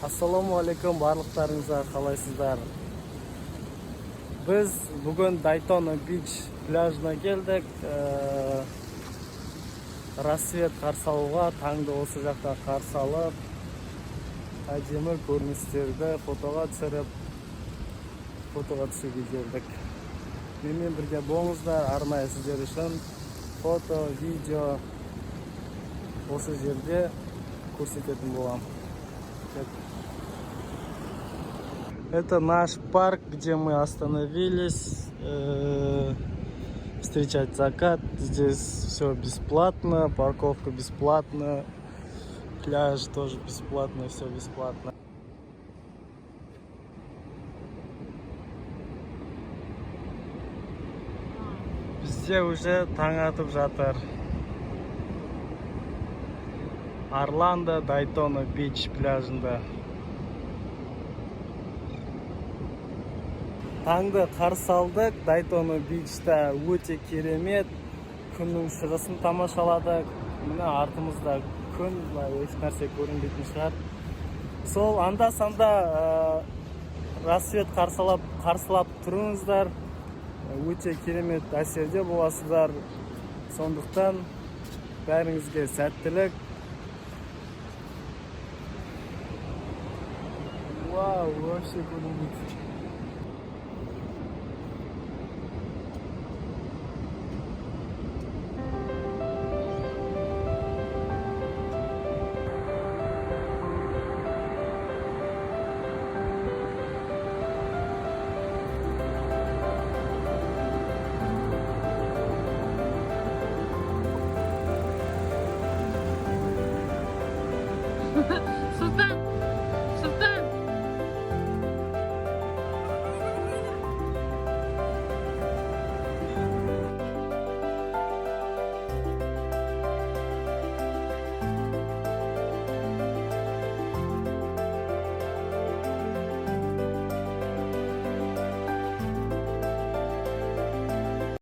Ассаламу алейкум барлықтарыңызға, қалайсыздар? Біз бүгін Дайтона Бич пляжына келдік. Рассвет қарсы алуға, таңды осы жақта қарсы алып, әдемі көріністерді фотоға түсіріп, фотоға түсуге келдік. Менімен бірге болыңыздар, арнайы сіздер үшін фото, видео осы жерде көрсететін болам. Это наш парк, где мы остановились встречать закат. Здесь все бесплатно, парковка бесплатна, пляж тоже бесплатно, все бесплатно. Бізде уже таң атып жатыр. Орландо Дайтона Бич пляжында. Таңды қарсы алдық. Дайтона Бичта өте керемет. Күннің шығысын тамашаладық. Міне артымызда күн, еш нәрсе көрінбейтін шығар. Сол анда-санда рассвет қарсылап тұрыңыздар. Өте керемет әсерде боласыздар. Сондықтан бәріңізге сәттілік. Вау, вообще көрінбейді.